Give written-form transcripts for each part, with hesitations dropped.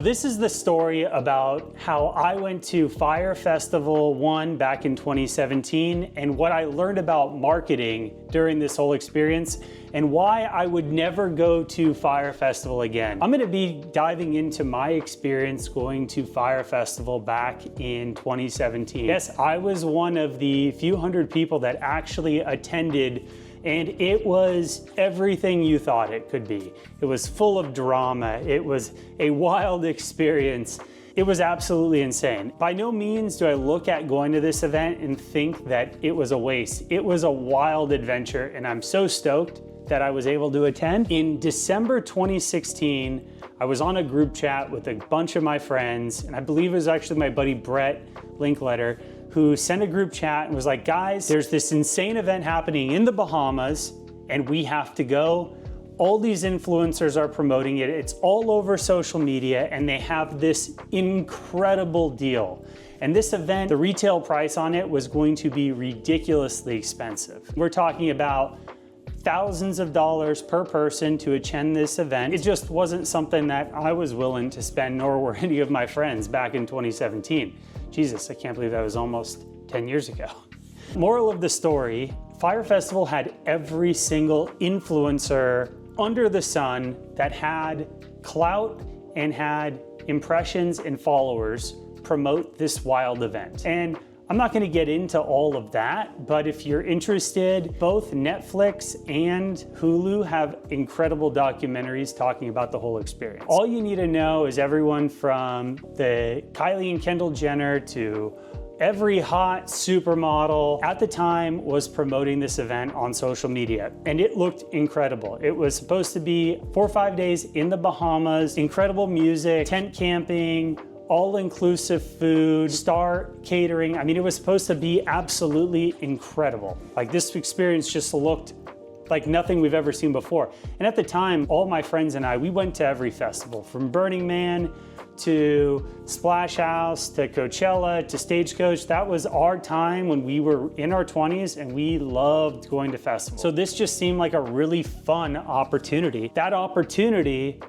This is the story about how I went to Fyre Festival I back in 2017 and what I learned about marketing during this whole experience and why I would never go to Fyre Festival again. I'm gonna be diving into my experience going to Fyre Festival back in 2017. Yes, I was one of the few hundred people that actually attended, and it was everything you thought it could be. It was full of drama. It was a wild experience. It was absolutely insane. By no means do I look at going to this event and think that it was a waste. It was a wild adventure, and I'm so stoked that I was able to attend. In December 2016, I was on a group chat with a bunch of my friends, and I believe it was actually my buddy Brett Linkletter, who sent a group chat and was like, guys, there's this insane event happening in the Bahamas and we have to go. All these influencers are promoting it. It's all over social media and they have this incredible deal. And this event, the retail price on it was going to be ridiculously expensive. We're talking about thousands of dollars per person to attend this event. It just wasn't something that I was willing to spend, nor were any of my friends back in 2017. Jesus, I can't believe that was almost 10 years ago. Moral of the story, Fyre Festival had every single influencer under the sun that had clout and had impressions and followers promote this wild event. And I'm not gonna get into all of that, but if you're interested, both Netflix and Hulu have incredible documentaries talking about the whole experience. All you need to know is everyone from the Kylie and Kendall Jenner to every hot supermodel at the time was promoting this event on social media, and it looked incredible. It was supposed to be 4 or 5 days in the Bahamas, incredible music, tent camping, all-inclusive food, star catering. I mean, it was supposed to be absolutely incredible. Like, this experience just looked like nothing we've ever seen before. And at the time, all my friends and I, we went to every festival, from Burning Man to Splash House to Coachella to Stagecoach. That was our time when we were in our 20s and we loved going to festivals. So this just seemed like a really fun opportunity. That opportunity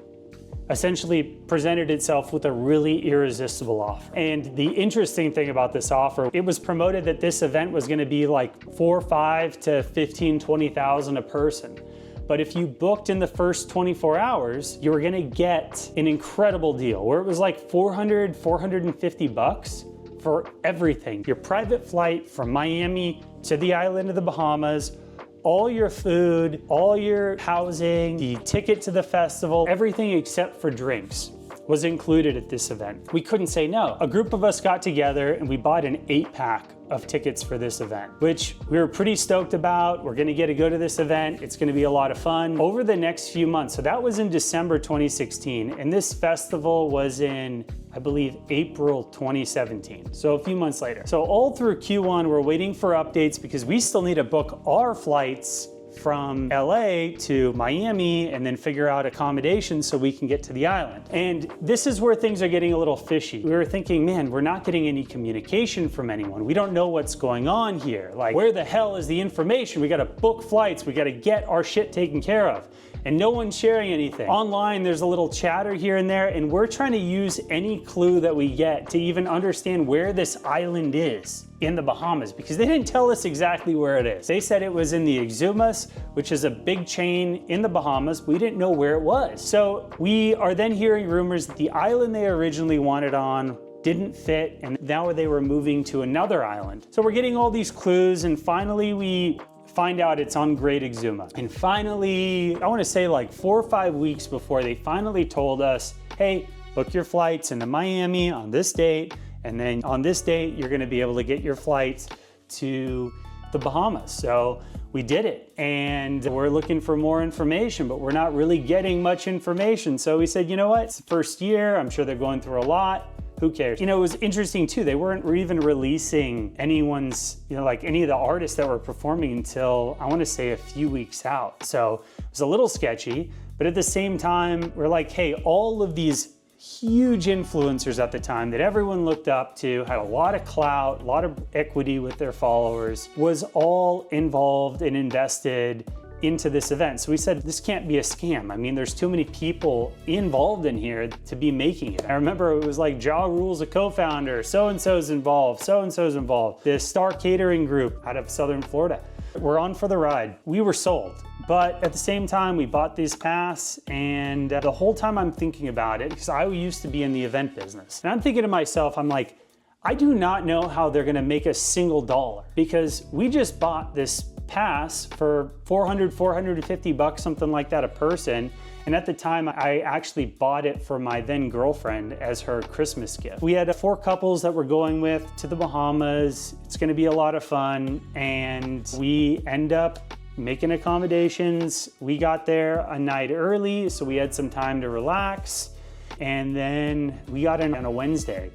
essentially presented itself with a really irresistible offer. And the interesting thing about this offer, it was promoted that this event was gonna be like 4, 5 to 15, 20,000 a person. But if you booked in the first 24 hours, you were gonna get an incredible deal where it was like 400, 450 bucks for everything. Your private flight from Miami to the island of the Bahamas, all your food, all your housing, the ticket to the festival, everything except for drinks was included at this event. We couldn't say no. A group of us got together and we bought an 8-pack of tickets for this event, which we were pretty stoked about. We're gonna get to go to this event. It's gonna be a lot of fun. Over the next few months, so that was in December 2016, and this festival was in, I believe, April 2017, so a few months later. So all through Q1, we're waiting for updates because we still need to book our flights from LA to Miami and then figure out accommodations so we can get to the island. And this is where things are getting a little fishy. We were thinking, man, we're not getting any communication from anyone. We don't know what's going on here. Like, where the hell is the information? We gotta book flights, we gotta get our shit taken care of. And no one's sharing anything. Online, there's a little chatter here and there, and we're trying to use any clue that we get to even understand where this island is in the Bahamas, because they didn't tell us exactly where it is. They said it was in the Exumas, which is a big chain in the Bahamas. We didn't know where it was. So we are then hearing rumors that the island they originally wanted on didn't fit, and now they were moving to another island. So we're getting all these clues, and finally we find out it's on Great Exuma. And finally, I wanna say like 4 or 5 weeks before, they finally told us, hey, book your flights into Miami on this date, and then on this date, you're gonna be able to get your flights to the Bahamas. So we did it, and we're looking for more information, but we're not really getting much information. So we said, you know what, it's the first year, I'm sure they're going through a lot. Who cares? You know, it was interesting too, they weren't even releasing anyone's, like any of the artists that were performing until, I wanna say, a few weeks out. So it was a little sketchy, but at the same time, we're like, hey, all of these huge influencers at the time that everyone looked up to, had a lot of clout, a lot of equity with their followers, was all involved and invested into this event. So we said, this can't be a scam. I mean, there's too many people involved in here to be making it. I remember it was like Ja Rule's a co-founder, so-and-so's involved, so-and-so's involved. The Star Catering Group out of Southern Florida. We're on for the ride. We were sold. But at the same time, we bought this pass, and the whole time I'm thinking about it, because I used to be in the event business. And I'm thinking to myself, I'm like, I do not know how they're gonna make a single dollar, because we just bought this pass for $450, something like that a person. And at the time, I actually bought it for my then girlfriend as her Christmas gift. We had 4 couples that we're going with to the Bahamas. It's gonna be a lot of fun. And we end up making accommodations. We got there a night early, so we had some time to relax. And then we got in on a Wednesday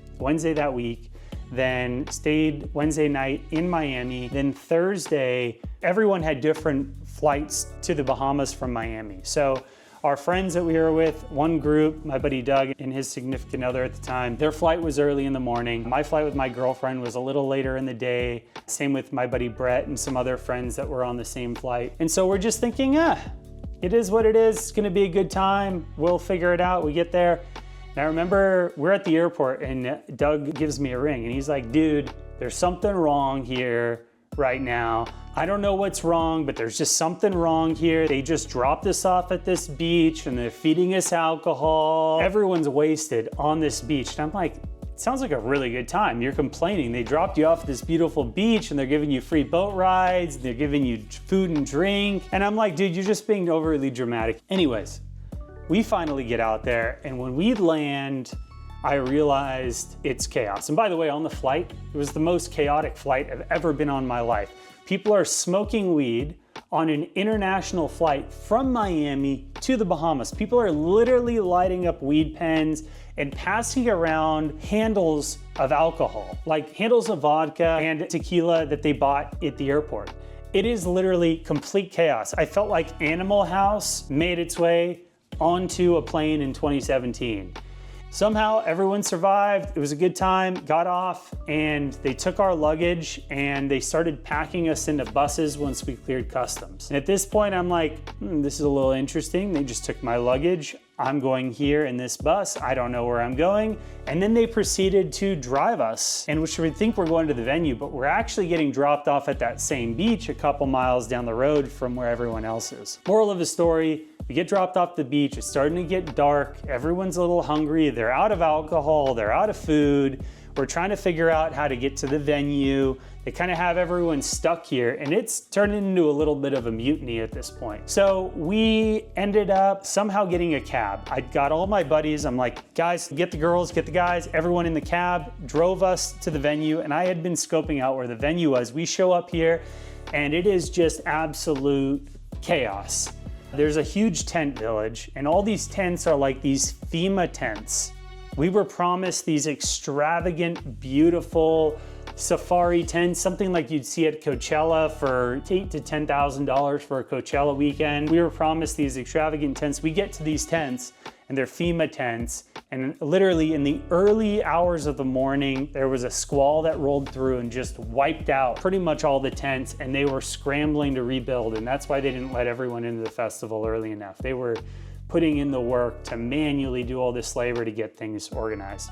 that week, then stayed Wednesday night in Miami. Then Thursday, everyone had different flights to the Bahamas from Miami. So our friends that we were with, one group, my buddy Doug and his significant other at the time, their flight was early in the morning. My flight with my girlfriend was a little later in the day. Same with my buddy Brett and some other friends that were on the same flight. And so we're just thinking, it is what it is. It's gonna be a good time. We'll figure it out. We get there. And I remember we're at the airport and Doug gives me a ring and he's like, dude, there's something wrong here right now. I don't know what's wrong, but there's just something wrong here. They just dropped us off at this beach and they're feeding us alcohol. Everyone's wasted on this beach. And I'm like, it sounds like a really good time. You're complaining. They dropped you off at this beautiful beach and they're giving you free boat rides. They're giving you food and drink. And I'm like, dude, you're just being overly dramatic. Anyways, we finally get out there. And when we land, I realized it's chaos. And by the way, on the flight, it was the most chaotic flight I've ever been on in my life. People are smoking weed on an international flight from Miami to the Bahamas. People are literally lighting up weed pens and passing around handles of alcohol, like handles of vodka and tequila that they bought at the airport. It is literally complete chaos. I felt like Animal House made its way onto a plane in 2017. Somehow everyone survived. It was a good time, got off, and they took our luggage and they started packing us into buses once we cleared customs. And at this point, I'm like, this is a little interesting. They just took my luggage. I'm going here in this bus. I don't know where I'm going. And then they proceeded to drive us, and which we think we're going to the venue, but we're actually getting dropped off at that same beach a couple miles down the road from where everyone else is. Moral of the story, we get dropped off the beach. It's starting to get dark. Everyone's a little hungry. They're out of alcohol. They're out of food. We're trying to figure out how to get to the venue. They kind of have everyone stuck here, and it's turned into a little bit of a mutiny at this point. So we ended up somehow getting a cab. I got all my buddies. I'm like, guys, get the girls, get the guys, everyone in the cab, drove us to the venue, and I had been scoping out where the venue was. We show up here, and it is just absolute chaos. There's a huge tent village, and all these tents are like these FEMA tents. We were promised these extravagant, beautiful safari tents, something like you'd see at Coachella for $8,000 to $10,000 for a Coachella weekend. We were promised these extravagant tents. We get to these tents, and they're FEMA tents, and literally in the early hours of the morning, there was a squall that rolled through and just wiped out pretty much all the tents, and they were scrambling to rebuild, and that's why they didn't let everyone into the festival early enough. They were putting in the work to manually do all this labor to get things organized.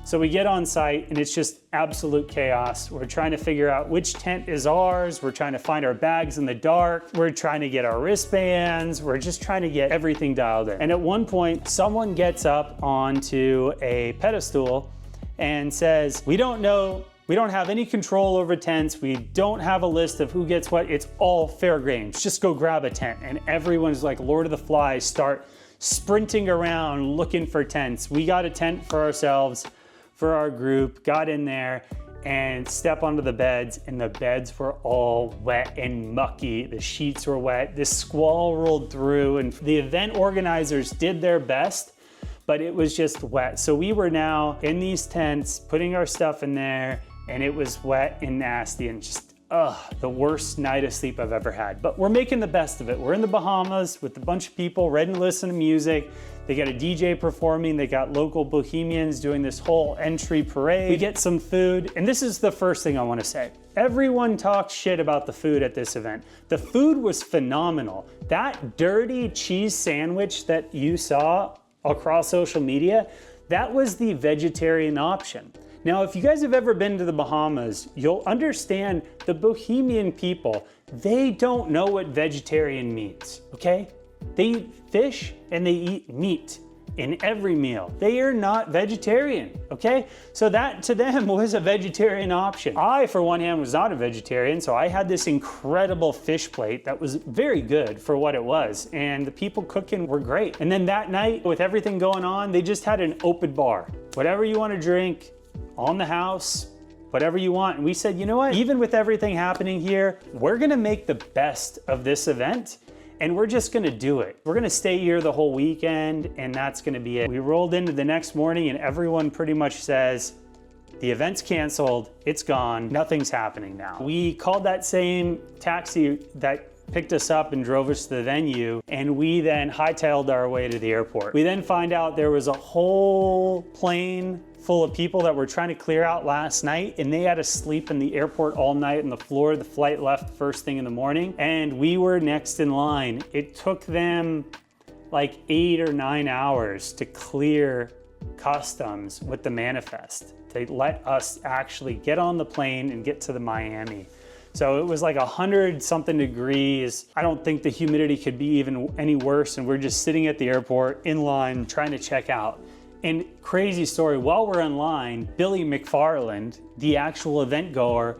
So we get on site and it's just absolute chaos. We're trying to figure out which tent is ours. We're trying to find our bags in the dark. We're trying to get our wristbands. We're just trying to get everything dialed in. And at one point, someone gets up onto a pedestal and says, we don't know, we don't have any control over tents. We don't have a list of who gets what. It's all fair games. Just go grab a tent. And everyone's like Lord of the Flies, start sprinting around looking for tents. We got a tent for ourselves, for our group, got in there and step onto the beds, and the beds were all wet and mucky. The sheets were wet. This squall rolled through, and the event organizers did their best, but it was just wet. So we were now in these tents, putting our stuff in there, and it was wet and nasty and just, the worst night of sleep I've ever had. But we're making the best of it. We're in the Bahamas with a bunch of people ready to listen to music. They got a DJ performing, they got local bohemians doing this whole entry parade. We get some food, and this is the first thing I want to say. Everyone talks shit about the food at this event. The food was phenomenal. That dirty cheese sandwich that you saw across social media, that was the vegetarian option. Now, if you guys have ever been to the Bahamas, you'll understand the Bohemian people, they don't know what vegetarian means, okay? They eat fish and they eat meat in every meal. They are not vegetarian, okay? So that to them was a vegetarian option. I, for one hand, was not a vegetarian, so I had this incredible fish plate that was very good for what it was, and the people cooking were great. And then that night, with everything going on, they just had an open bar. Whatever you want to drink, on the house, whatever you want. And we said, you know what? Even with everything happening here, we're gonna make the best of this event and we're just gonna do it. We're gonna stay here the whole weekend and that's gonna be it. We rolled into the next morning and everyone pretty much says, the event's canceled, it's gone, nothing's happening now. We called that same taxi that picked us up and drove us to the venue, and we then hightailed our way to the airport. We then find out there was a whole plane full of people that were trying to clear out last night, and they had to sleep in the airport all night on the floor. The flight left first thing in the morning, and we were next in line. It took them like 8 or 9 hours to clear customs with the manifest. They let us actually get on the plane and get to the Miami. So it was like 100-something degrees. I don't think the humidity could be even any worse. And we're just sitting at the airport in line trying to check out. And crazy story, while we're in line, Billy McFarland, the actual event goer,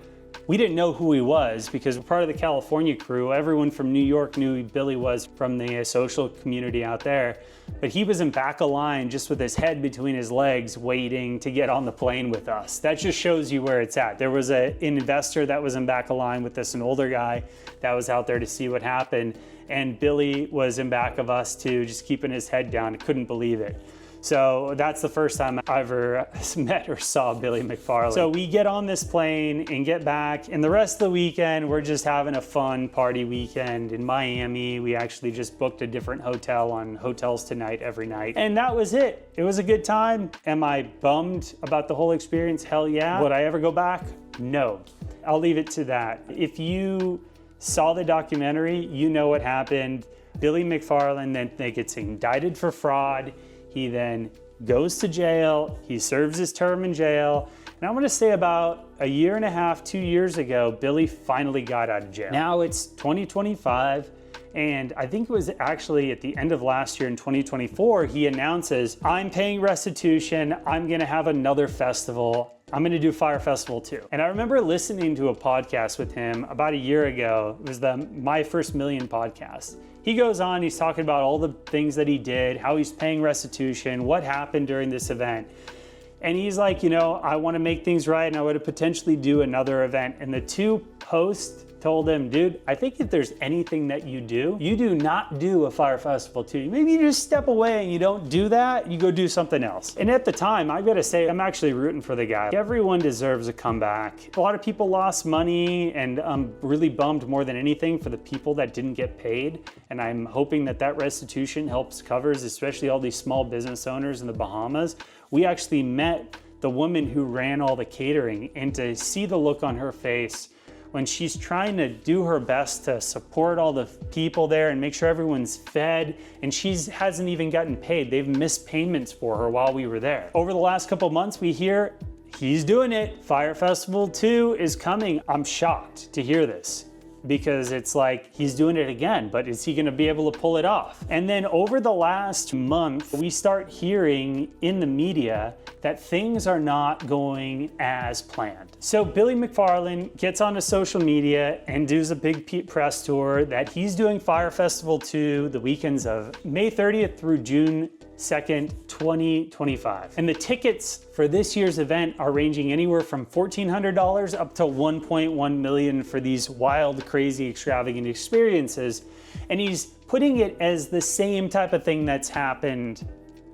we didn't know who he was because we're part of the California crew. Everyone from New York knew who Billy was from the social community out there. But he was in back of line just with his head between his legs waiting to get on the plane with us. That just shows you where it's at. There was an investor that was in back of line with us, an older guy that was out there to see what happened. And Billy was in back of us too, just keeping his head down. I couldn't believe it. So that's the first time I ever met or saw Billy McFarland. So we get on this plane and get back, and the rest of the weekend, we're just having a fun party weekend in Miami. We actually just booked a different hotel on Hotels Tonight every night. And that was it. It was a good time. Am I bummed about the whole experience? Hell yeah. Would I ever go back? No. I'll leave it to that. If you saw the documentary, you know what happened. Billy McFarland then gets indicted for fraud. He then goes to jail, he serves his term in jail, and I want to say about a year and a half, 2 years ago, Billy finally got out of jail. Now it's 2025, and I think it was actually at the end of last year in 2024, he announces, I'm paying restitution, I'm gonna have another festival, I'm gonna do Fyre Festival II. And I remember listening to a podcast with him about a year ago. It was the My First Million podcast. He goes on, he's talking about all the things that he did, how he's paying restitution, what happened during this event. And he's like, you know, I wanna make things right and I would potentially do another event. And the two hosts told him, dude, I think if there's anything that you do not do a Fyre Festival II. Maybe you just step away and you don't do that, you go do something else. And at the time, I gotta say, I'm actually rooting for the guy. Everyone deserves a comeback. A lot of people lost money, and I'm really bummed more than anything for the people that didn't get paid. And I'm hoping that that restitution helps covers, especially all these small business owners in the Bahamas. We actually met the woman who ran all the catering, and to see the look on her face when she's trying to do her best to support all the people there and make sure everyone's fed, and she hasn't even gotten paid. They've missed payments for her while we were there. Over the last couple months, we hear he's doing it. Fyre Festival II is coming. I'm shocked to hear this, because it's like he's doing it again, but is he gonna be able to pull it off? And then over the last month, we start hearing in the media that things are not going as planned. So Billy McFarland gets onto social media and does a big press tour that he's doing Fyre Festival II the weekends of May 30th through June 2nd, 2025. And the tickets for this year's event are ranging anywhere from $1,400 up to $1.1 million for these wild, crazy, extravagant experiences. And he's putting it as the same type of thing that's happened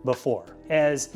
before. As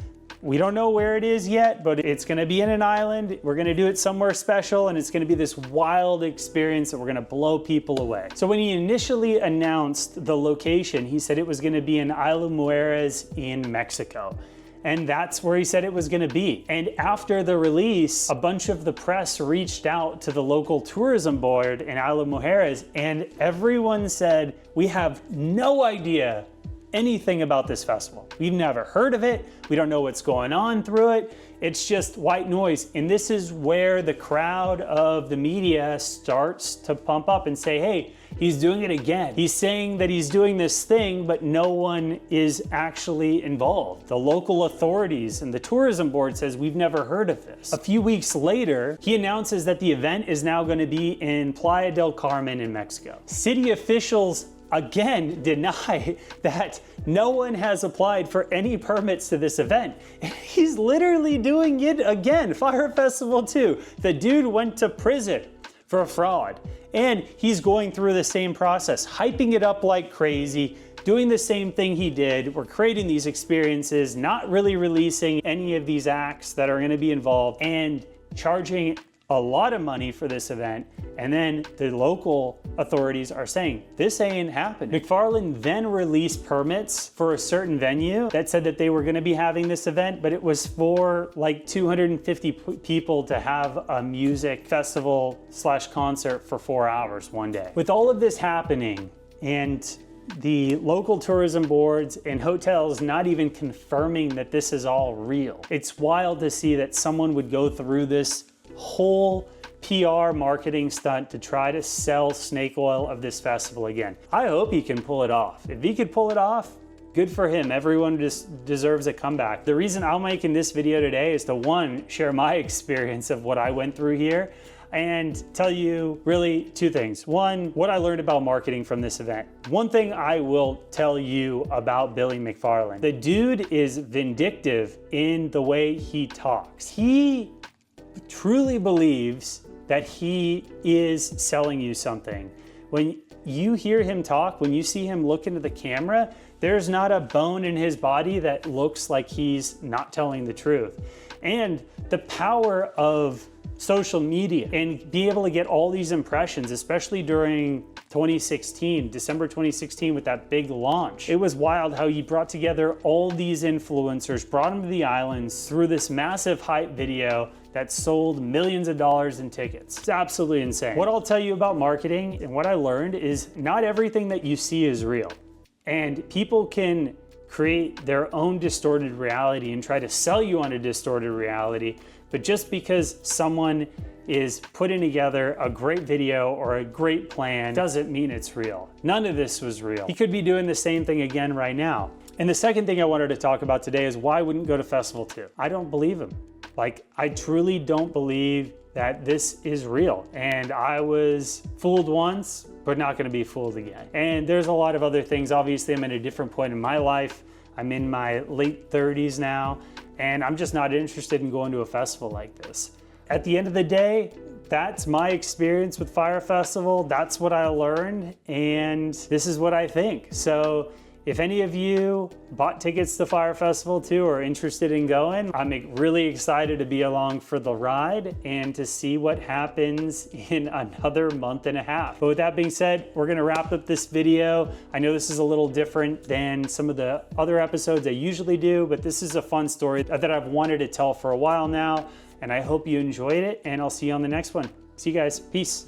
We don't know where it is yet, but it's gonna be in an island. We're gonna do it somewhere special, and it's gonna be this wild experience that we're gonna blow people away. So when he initially announced the location, he said it was gonna be in Isla Mujeres in Mexico. And that's where he said it was gonna be. And after the release, a bunch of the press reached out to the local tourism board in Isla Mujeres, and everyone said, we have no idea anything about this festival. We've never heard of it. We don't know what's going on through it. It's just white noise. And this is where the crowd of the media starts to pump up and say, hey, he's doing it again. He's saying that he's doing this thing, but no one is actually involved. The local authorities and the tourism board says, we've never heard of this. A few weeks later, he announces that the event is now going to be in Playa del Carmen in Mexico. City officials again deny that no one has applied for any permits to this event. He's literally doing it again. Fyre Festival II. The dude went to prison for fraud. And he's going through the same process, hyping it up like crazy, doing the same thing he did. We're creating these experiences, not really releasing any of these acts that are gonna be involved, and charging a lot of money for this event. And then the local authorities are saying, this ain't happening. McFarland then released permits for a certain venue that said that they were gonna be having this event, but it was for like 250 people to have a music festival / concert for 4 hours one day. With all of this happening, and the local tourism boards and hotels not even confirming that this is all real, it's wild to see that someone would go through this whole PR marketing stunt to try to sell snake oil of this festival again. I hope he can pull it off. If he could pull it off, good for him. Everyone just deserves a comeback. The reason I'm making this video today is to, one, share my experience of what I went through here, and tell you really two things. One, what I learned about marketing from this event. One thing I will tell you about Billy McFarland. The dude is vindictive in the way he talks. He truly believes that he is selling you something. When you hear him talk, when you see him look into the camera, there's not a bone in his body that looks like he's not telling the truth. And the power of social media and be able to get all these impressions, especially during 2016, December 2016 with that big launch. It was wild how he brought together all these influencers, brought them to the islands through this massive hype video that sold millions of dollars in tickets. It's absolutely insane. What I'll tell you about marketing and what I learned is not everything that you see is real. And people can create their own distorted reality and try to sell you on a distorted reality. But just because someone is putting together a great video or a great plan doesn't mean it's real. None of this was real. He could be doing the same thing again right now. And the second thing I wanted to talk about today is why I wouldn't go to Festival II. I don't believe him. Like, I truly don't believe that this is real. And I was fooled once, but not gonna be fooled again. And there's a lot of other things. Obviously, I'm at a different point in my life. I'm in my late 30s now, and I'm just not interested in going to a festival like this. At the end of the day, that's my experience with Fyre Festival. That's what I learned, and this is what I think. So if any of you bought tickets to Fyre Festival II or are interested in going, I'm really excited to be along for the ride and to see what happens in another month and a half. But with that being said, we're gonna wrap up this video. I know this is a little different than some of the other episodes I usually do, but this is a fun story that I've wanted to tell for a while now, and I hope you enjoyed it, and I'll see you on the next one. See you guys, peace.